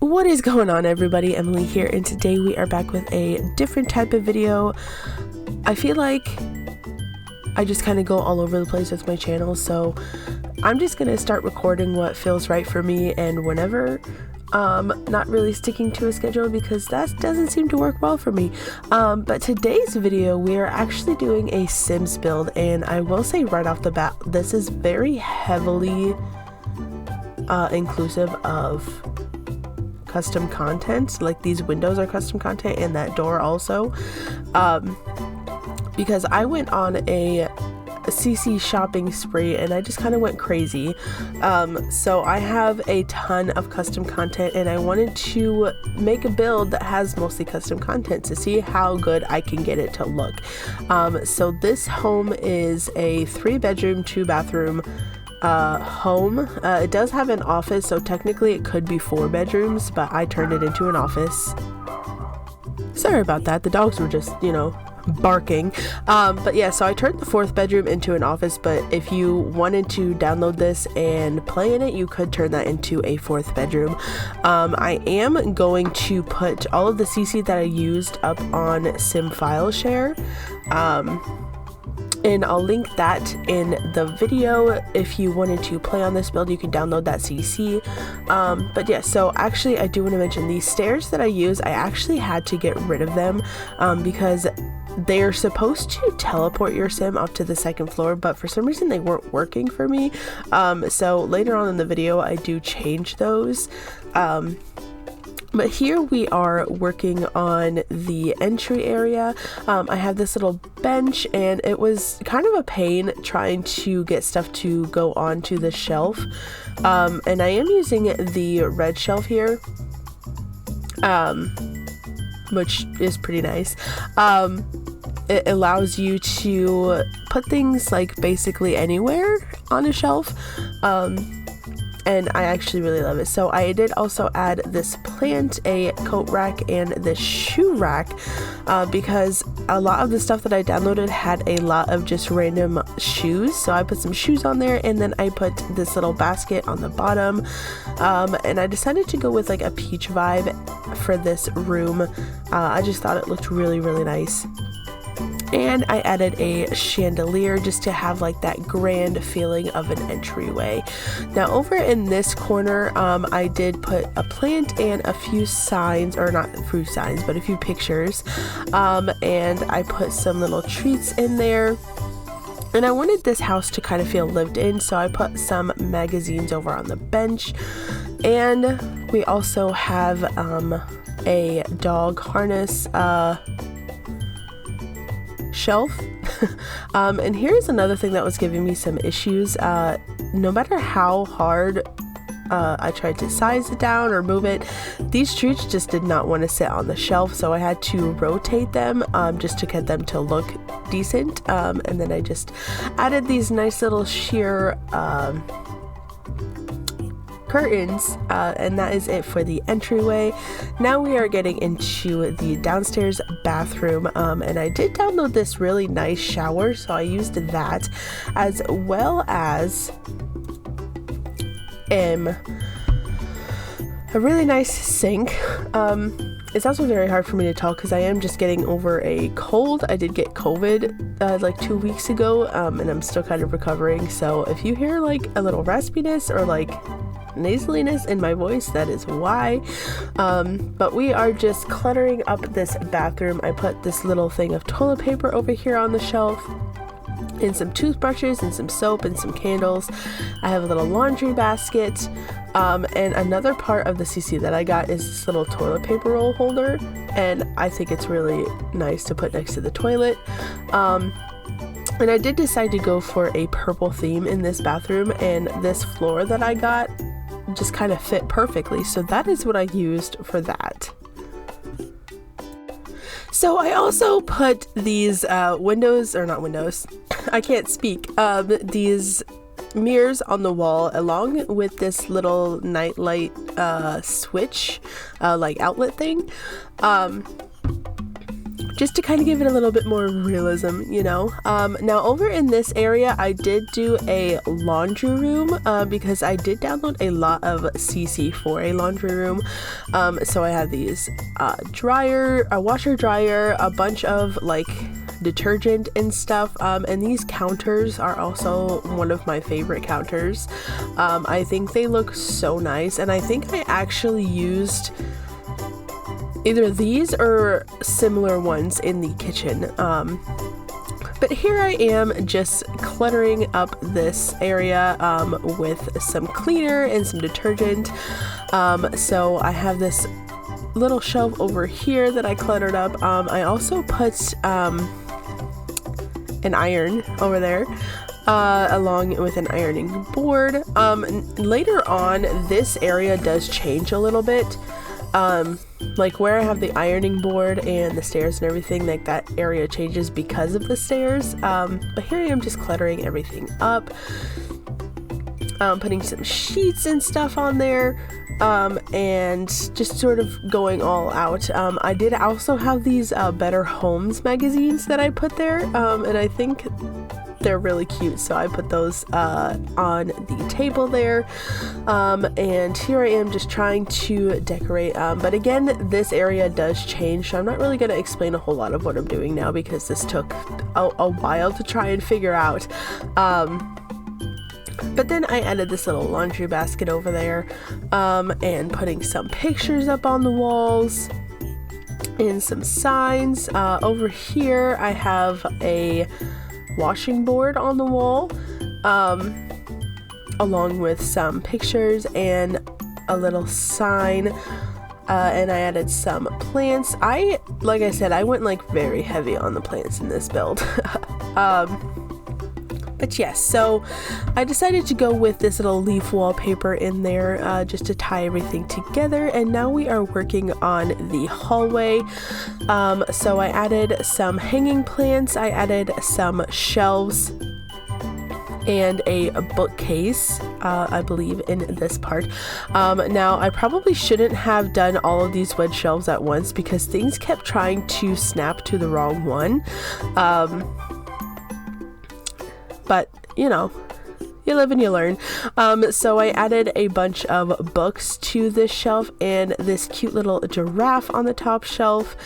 What is going on, everybody? Emily here, and today we are back with a different type of video. I feel like I just kind of go all over the place with my channel, so I'm just gonna start recording what feels right for me and whenever. Not really sticking to a schedule because that doesn't seem to work well for me. But today's video we are actually doing a Sims build, and I will say right off the bat, this is very heavily inclusive of custom content. Like, these windows are custom content and that door also, because I went on a CC shopping spree and I just kind of went crazy. So I have a ton of custom content and I wanted to make a build that has mostly custom content to see how good I can get it to look. So this home is a 3-bedroom 2-bathroom home. It does have an office, so technically it could be 4 bedrooms, but I turned it into an office. Sorry about that, the dogs were just, barking. But yeah, so I turned the 4th bedroom into an office, but if you wanted to download this and play in it, you could turn that into a 4th bedroom. I am going to put all of the CC that I used up on Sim File Share, and I'll link that in the video. If you wanted to play on this build, you can download that CC. But yeah, so actually I do want to mention these stairs that I use. I actually had to get rid of them because they're supposed to teleport your sim up to the 2nd floor, but for some reason they weren't working for me. So later on in the video I do change those. But here we are working on the entry area. I have this little bench, and it was kind of a pain trying to get stuff to go onto the shelf. And I am using the red shelf here, which is pretty nice. It allows you to put things like basically anywhere on a shelf. And I actually really love it. So I did also add this plant, a coat rack, and this shoe rack, because a lot of the stuff that I downloaded had a lot of just random shoes. So I put some shoes on there, and then I put this little basket on the bottom. And I decided to go with like a peach vibe for this room. I just thought it looked really, really nice. And I added a chandelier just to have like that grand feeling of an entryway. Now over in this corner, I did put a plant and a few signs, or not a few signs, but a few pictures. And I put some little treats in there. And I wanted this house to kind of feel lived in, so I put some magazines over on the bench. And we also have a dog harness shelf. And here's another thing that was giving me some issues. No matter how hard I tried to size it down or move it, these treats just did not want to sit on the shelf, so I had to rotate them just to get them to look decent. And then I just added these nice little sheer curtains, and that is it for the entryway. Now we are getting into the downstairs bathroom, and I did download this really nice shower, so I used that, as well as a really nice sink. It's also very hard for me to talk because I am just getting over a cold. I did get COVID like 2 weeks ago, and I'm still kind of recovering, so if you hear like a little raspiness or like nasaliness in my voice, that is why. But we are just cluttering up this bathroom. I put this little thing of toilet paper over here on the shelf, and some toothbrushes and some soap and some candles. I have a little laundry basket, and another part of the CC that I got is this little toilet paper roll holder, and I think it's really nice to put next to the toilet. And I did decide to go for a purple theme in this bathroom, and this floor that I got just kind of fit perfectly, so that is what I used for that. So I also put these windows, or not windows, I can't speak, these mirrors on the wall along with this little nightlight switch like outlet thing. just to kind of give it a little bit more realism, you know. Now over in this area, I did do a laundry room because I did download a lot of CC for a laundry room. So I have these a washer dryer, a bunch of like detergent and stuff, and these counters are also one of my favorite counters. I think they look so nice, and I think I actually used either these or similar ones in the kitchen. But here I am just cluttering up this area with some cleaner and some detergent. So I have this little shelf over here that I cluttered up. I also put an iron over there along with an ironing board. Later on, this area does change a little bit. Like where I have the ironing board and the stairs and everything, like that area changes because of the stairs. But here I am just cluttering everything up, putting some sheets and stuff on there, and just sort of going all out. I did also have these Better Homes magazines that I put there, and I think they're really cute, so I put those on the table there. And here I am just trying to decorate, but again, this area does change, so I'm not really going to explain a whole lot of what I'm doing now because this took a while to try and figure out. But then I added this little laundry basket over there, and putting some pictures up on the walls and some signs. Over here I have a washing board on the wall, along with some pictures and a little sign, and I added some plants. Like I said, I went like very heavy on the plants in this build. But yes, so I decided to go with this little leaf wallpaper in there, just to tie everything together. And now we are working on the hallway. So I added some hanging plants, I added some shelves, and a bookcase, I believe, in this part. Now, I probably shouldn't have done all of these wedge shelves at once because things kept trying to snap to the wrong one. But, you know, you live and you learn. So I added a bunch of books to this shelf and this cute little giraffe on the top shelf,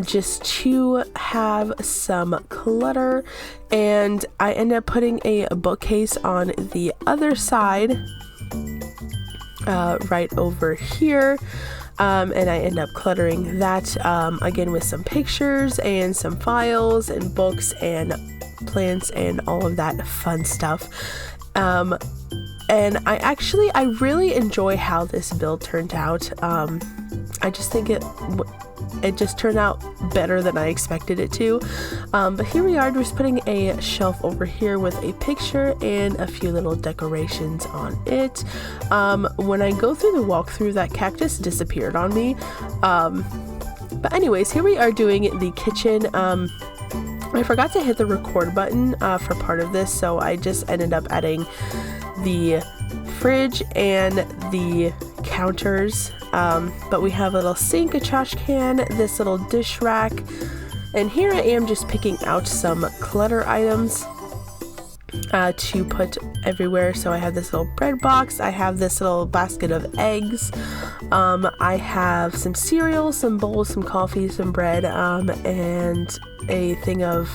just to have some clutter. And I ended up putting a bookcase on the other side, right over here. And I end up cluttering that, again, with some pictures and some files and books and plants and all of that fun stuff. And I really enjoy how this build turned out. I just think it just turned out better than I expected it to. But here we are, just putting a shelf over here with a picture and a few little decorations on it. When I go through the walkthrough, that cactus disappeared on me. But anyways, here we are doing the kitchen. I forgot to hit the record button for part of this, so I just ended up adding the fridge and the counters. But we have a little sink, a trash can, this little dish rack, and here I am just picking out some clutter items to put everywhere. So I have this little bread box, I have this little basket of eggs, I have some cereal, some bowls, some coffee, some bread, and a thing of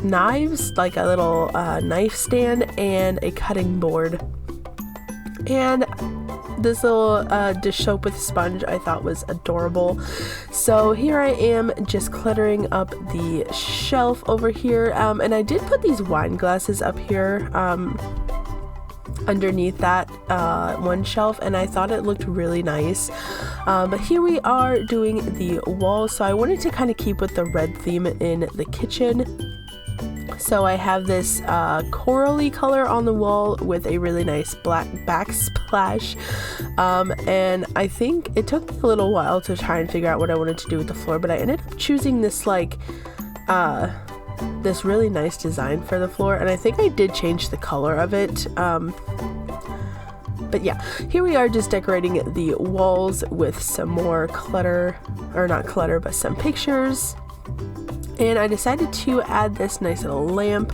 knives, like a little knife stand and a cutting board, and this little dish soap with sponge I thought was adorable. So here I am just cluttering up the shelf over here, and I did put these wine glasses up here underneath that one shelf, and I thought it looked really nice. But here we are doing the walls, so I wanted to kind of keep with the red theme in the kitchen. So I have this corally color on the wall with a really nice black backsplash, and I think it took me a little while to try and figure out what I wanted to do with the floor, but I ended up choosing this like this really nice design for the floor, and I think I did change the color of it, but But yeah, here we are just decorating the walls with some more clutter, or not clutter, but some pictures. And I decided to add this nice little lamp.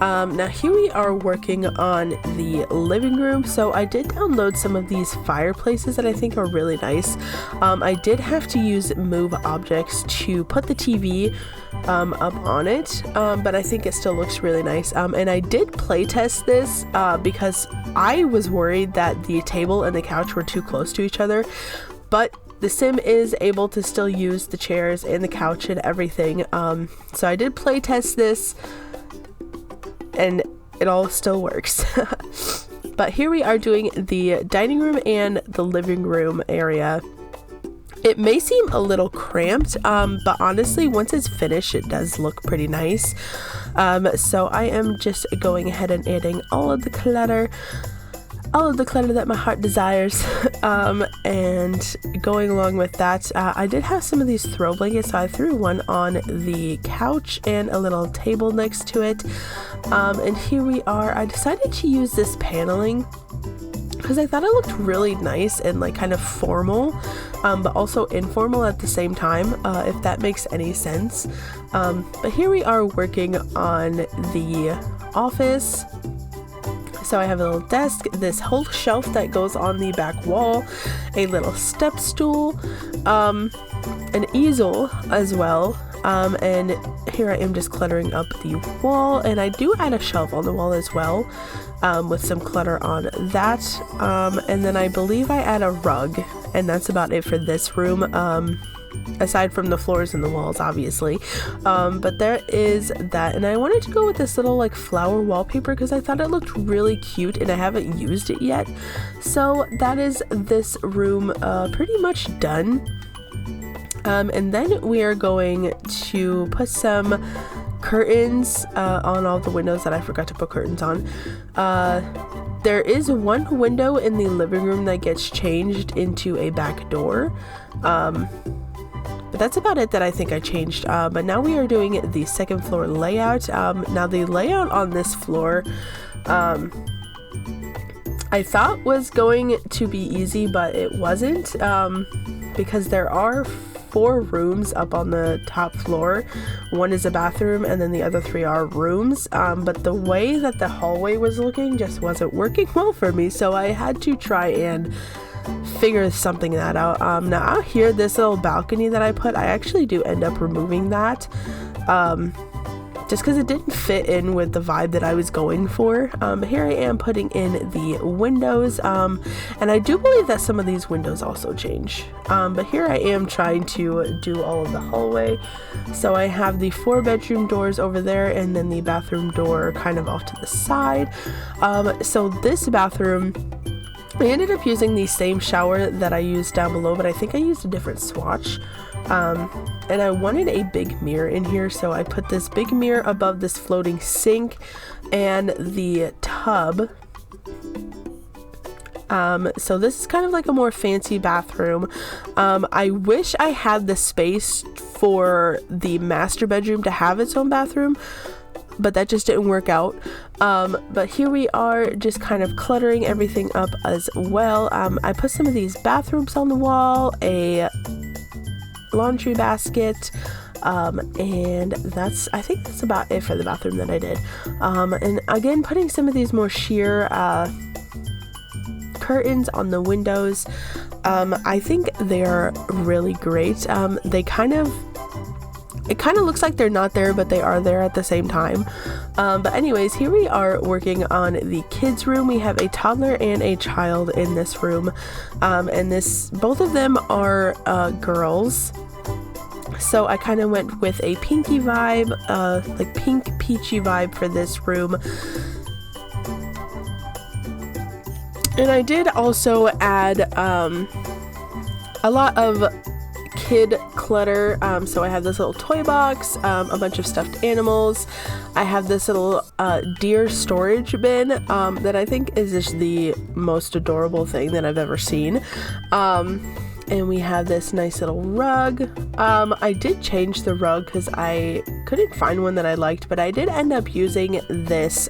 Now here we are working on the living room. So I did download some of these fireplaces that I think are really nice. I did have to use move objects to put the TV up on it, but I think it still looks really nice. And I did play test this because I was worried that the table and the couch were too close to each other, but the sim is able to still use the chairs and the couch and everything. So I did play test this and it all still works. But here we are doing the dining room and the living room area. It may seem a little cramped, but honestly, once it's finished, it does look pretty nice. So I am just going ahead and adding all of the clutter that my heart desires, and going along with that, I did have some of these throw blankets, so I threw one on the couch and a little table next to it. And here we are. I decided to use this paneling because I thought it looked really nice and like kind of formal, but also informal at the same time, if that makes any sense. But here we are working on the office. So I have a little desk, this whole shelf that goes on the back wall, a little step stool, an easel as well, and here I am just cluttering up the wall, and I do add a shelf on the wall as well, with some clutter on that, and then I believe I add a rug, and that's about it for this room. Aside from the floors and the walls, obviously, but there is that. And I wanted to go with this little like flower wallpaper because I thought it looked really cute and I haven't used it yet. So that is this room pretty much done. And then we are going to put some curtains on all the windows that I forgot to put curtains on. There is one window in the living room that gets changed into a back door. But that's about it that I think I changed. But now we are doing the second floor layout. Now the layout on this floor, I thought was going to be easy, but it wasn't, because there are 4 rooms up on the top floor. One is a bathroom and then the other 3 are rooms, but the way that the hallway was looking just wasn't working well for me, so I had to try and figure something that out. Now out here, this little balcony that I put, I actually do end up removing that, just because it didn't fit in with the vibe that I was going for. Here I am putting in the windows, and I do believe that some of these windows also change, but here I am trying to do all of the hallway. So I have the 4 bedroom doors over there and then the bathroom door kind of off to the side. So this bathroom, I ended up using the same shower that I used down below, but I think I used a different swatch. And I wanted a big mirror in here, so I put this big mirror above this floating sink and the tub. So this is kind of like a more fancy bathroom. I wish I had the space for the master bedroom to have its own bathroom, but that just didn't work out. But here we are just kind of cluttering everything up as well. I put some of these bathrooms on the wall, a laundry basket, and I think that's about it for the bathroom that I did. And again, putting some of these more sheer curtains on the windows. I think they're really great. It kind of looks like they're not there, but they are there at the same time. But anyways, here we are working on the kids' room. We have a toddler and a child in this room, and both of them are girls. So I kind of went with a pinky vibe, like pink peachy vibe for this room. And I did also add a lot of kid clutter. So I have this little toy box, a bunch of stuffed animals. I have this little deer storage bin that I think is just the most adorable thing that I've ever seen. And we have this nice little rug. I did change the rug because I couldn't find one that I liked, but I did end up using this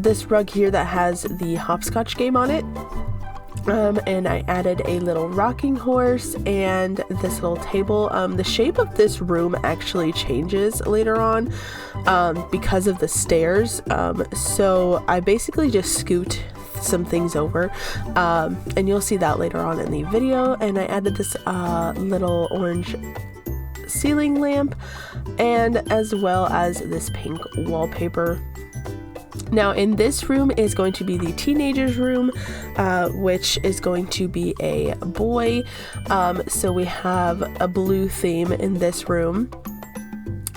this rug here that has the hopscotch game on it. And I added a little rocking horse and this little table. The shape of this room actually changes later on because of the stairs. So I basically just scoot some things over, and you'll see that later on in the video. And I added this little orange ceiling lamp, and as well as this pink wallpaper. Now in this room is going to be the teenager's room, which is going to be a boy. So we have a blue theme in this room.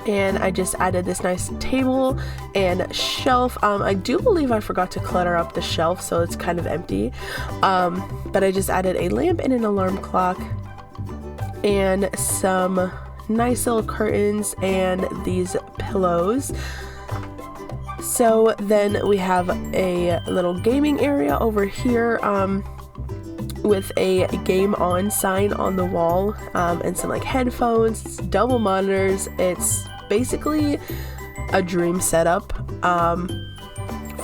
And I just added this nice table and shelf. I do believe I forgot to clutter up the shelf, so it's kind of empty. But I just added a lamp and an alarm clock and some nice little curtains and these pillows. So then we have a little gaming area over here with a game on sign on the wall, and some like headphones, double monitors. It's basically a dream setup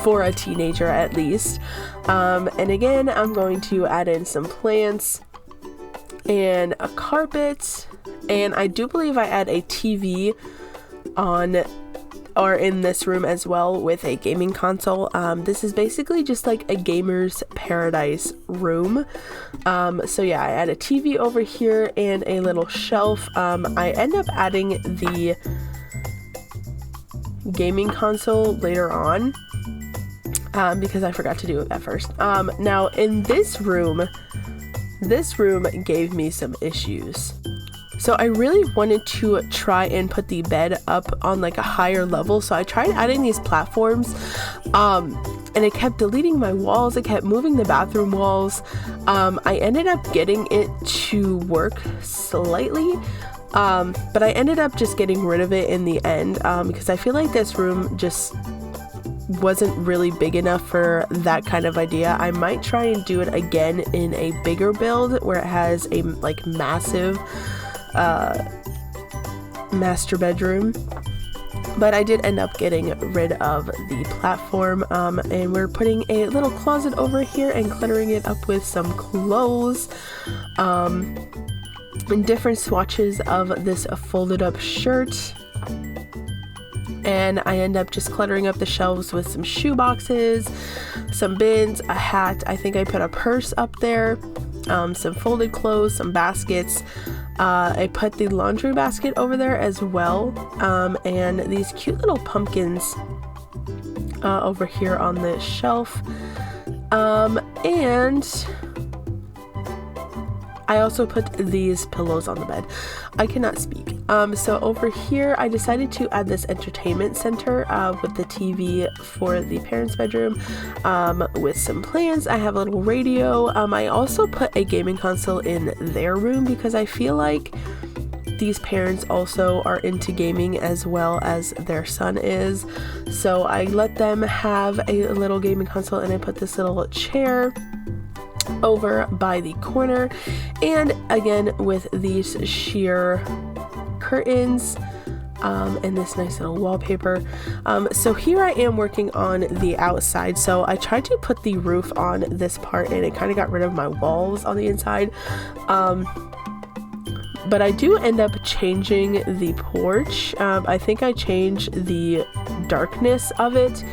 for a teenager at least. And again, I'm going to add in some plants and a carpet, and I do believe I add a TV on or in this room as well with a gaming console. This is basically just like a gamer's paradise room. So yeah, I add a TV over here and a little shelf. I end up adding the gaming console later on because I forgot to do it at first. Now in this room gave me some issues. So I really wanted to try and put the bed up on like a higher level. So I tried adding these platforms, and it kept deleting my walls. It kept moving the bathroom walls. I ended up getting it to work slightly, but I ended up just getting rid of it in the end, because I feel like this room just wasn't really big enough for that kind of idea. I might try and do it again in a bigger build where it has a like massive master bedroom, but I did end up getting rid of the platform, and we're putting a little closet over here and cluttering it up with some clothes, and different swatches of this folded up shirt. And I end up just cluttering up the shelves with some shoe boxes, some bins, a hat. I think I put a purse up there, some folded clothes, some baskets. I put the laundry basket over there as well, and these cute little pumpkins over here on the shelf, and I also put these pillows on the bed. I cannot speak. So over here I decided to add this entertainment center with the TV for the parents' bedroom, with some plants. I have a little radio. I also put a gaming console in their room because I feel like these parents also are into gaming as well as their son is. So I let them have a little gaming console, and I put this little chair over by the corner, and again with these sheer curtains, and this nice little wallpaper. So here I am working on the outside. So I tried to put the roof on this part, and it kind of got rid of my walls on the inside, but I do end up changing the porch. I think I changed the darkness of it.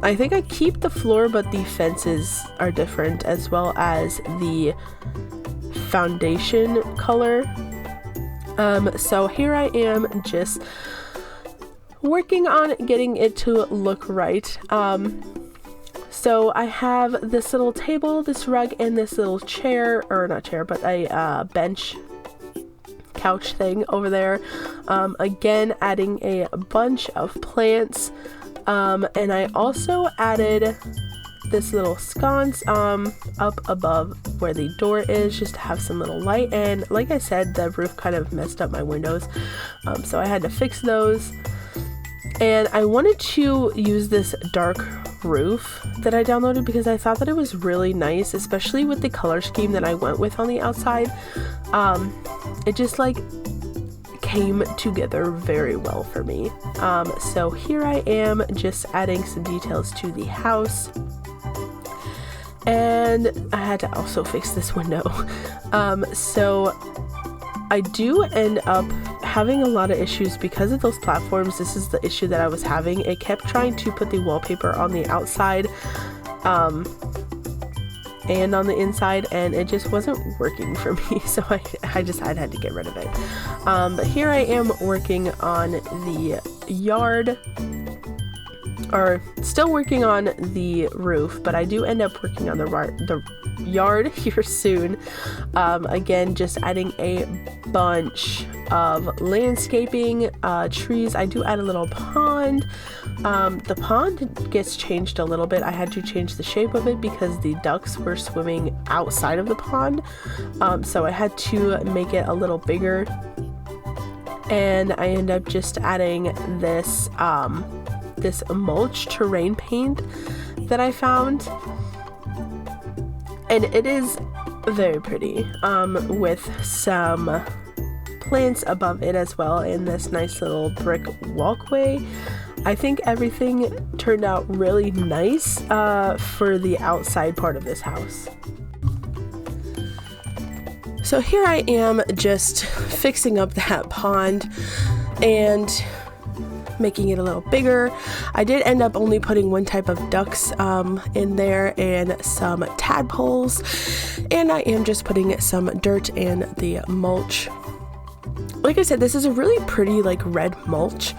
I think I keep the floor, but the fences are different, as well as the foundation color. So here I am just working on getting it to look right. So I have this little table, this rug, and this little chair, or not chair, but a bench couch thing over there. Again, adding a bunch of plants. And I also added this little sconce up above where the door is, just to have some little light. And like I said, the roof kind of messed up my windows, so I had to fix those. And I wanted to use this dark roof that I downloaded because I thought that it was really nice, especially with the color scheme that I went with on the outside. It just like came together very well for me. So here I am just adding some details to the house. And I had to also fix this window. So I do end up having a lot of issues because of those platforms. This is the issue that I was having. It kept trying to put the wallpaper on the outside and on the inside, and it just wasn't working for me. So I had to get rid of it. But here I am working on the yard, or still working on the roof, but I do end up working on the yard here soon. Again, just adding a bunch of landscaping, trees. I do add a little pond. The pond gets changed a little bit. I had to change the shape of it because the ducks were swimming outside of the pond. So I had to make it a little bigger. And I end up just adding this this mulch terrain paint that I found, and it is very pretty, with some plants above it as well, in this nice little brick walkway. I think everything turned out really nice for the outside part of this house. So here I am just fixing up that pond and making it a little bigger. I did end up only putting one type of ducks in there and some tadpoles, and I am just putting some dirt and the mulch. Like I said, this is a really pretty like red mulch,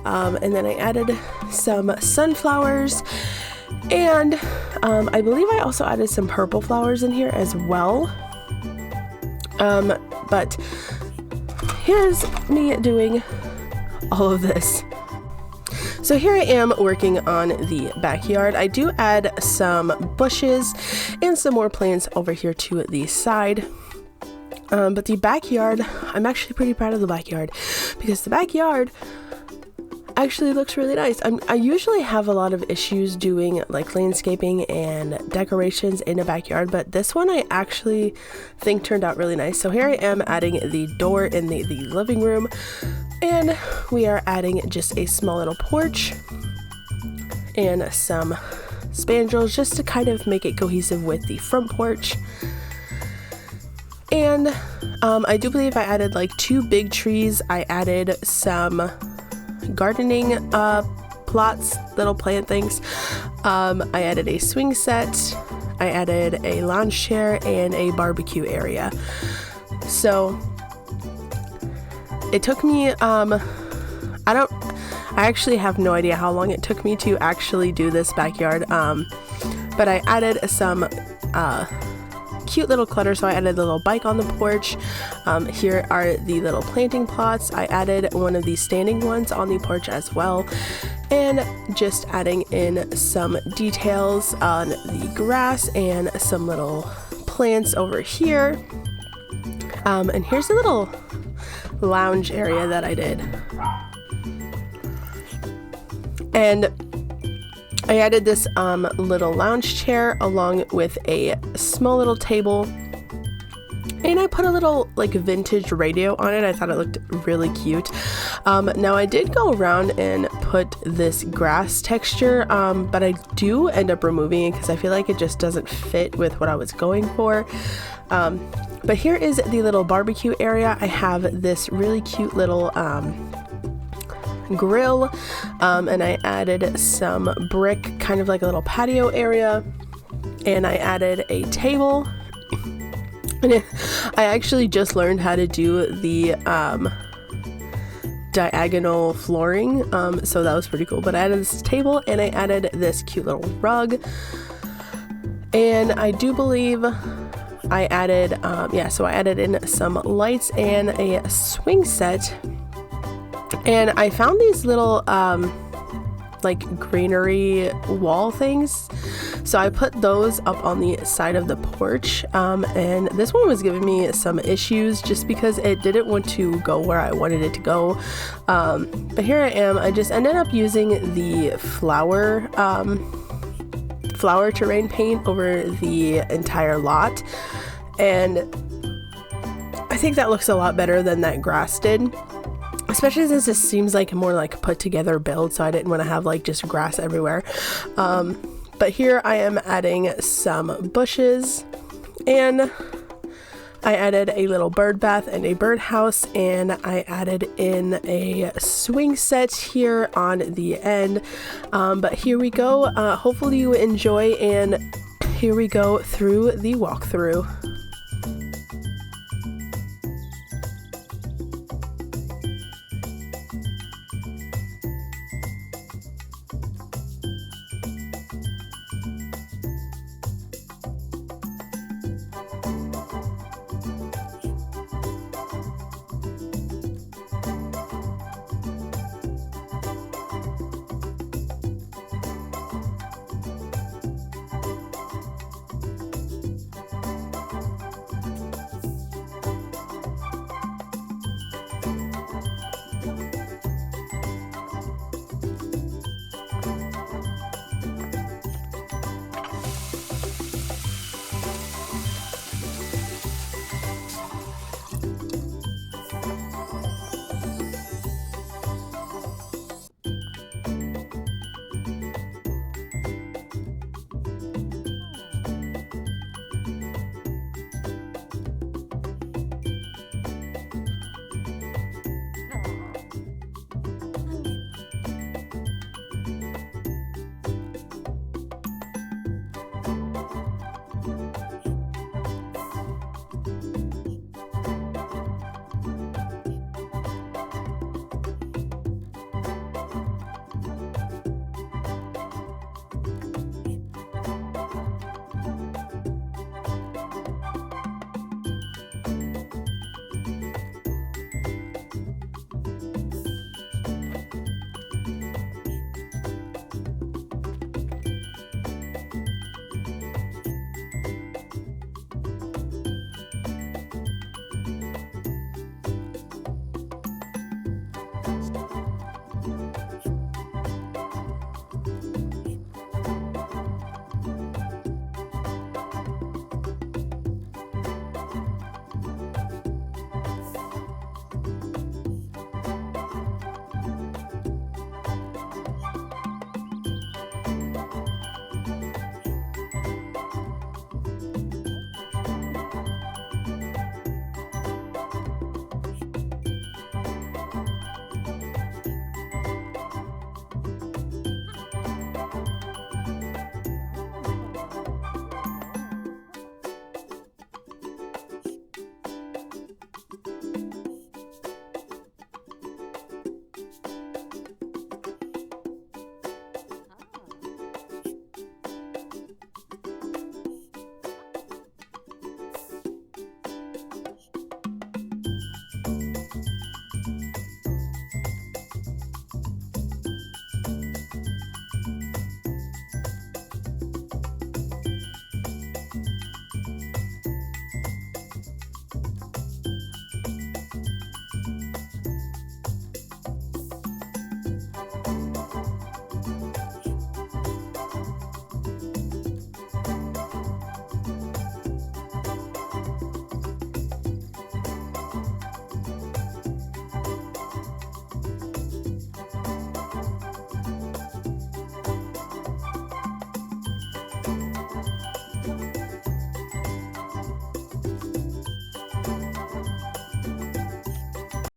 and then I added some sunflowers, and I believe I also added some purple flowers in here as well. But here's me doing all of this. So here I am working on the backyard. I do add some bushes and some more plants over here to the side. But the backyard, I'm actually pretty proud of the backyard because the backyard actually looks really nice. I usually have a lot of issues doing like landscaping and decorations in a backyard, but this one I actually think turned out really nice. So here I am adding the door in the living room, and we are adding just a small little porch and some spandrels just to kind of make it cohesive with the front porch. And I do believe I added like 2 big trees. I added some gardening plots, little plant things. I added a swing set. I added a lounge chair and a barbecue area. So it took me I actually have no idea how long it took me to actually do this backyard, but I added some cute little clutter. So I added a little bike on the porch. Here are the little planting plots. I added one of these standing ones on the porch as well, and just adding in some details on the grass and some little plants over here. And here's a little lounge area that I did, and I added this little lounge chair along with a small little table, and I put a little like vintage radio on it. I thought it looked really cute. Now I did go around and put this grass texture, but I do end up removing it because I feel like it just doesn't fit with what I was going for. But here is the little barbecue area. I have this really cute little grill, and I added some brick, kind of like a little patio area, and I added a table. And I actually just learned how to do the diagonal flooring, so that was pretty cool. But I added this table, and I added this cute little rug, and I do believe I added so I added in some lights and a swing set. And I found these little like greenery wall things, so I put those up on the side of the porch, and this one was giving me some issues just because it didn't want to go where I wanted it to go. But here I am. I just ended up using the flower terrain paint over the entire lot, and I think that looks a lot better than that grass did. especially since this seems like a more like put together build, so I didn't want to have like just grass everywhere. But here I am adding some bushes, and I added a little bird bath and a birdhouse, and I added in a swing set here on the end. But here we go. Hopefully you enjoy, and here we go through the walkthrough.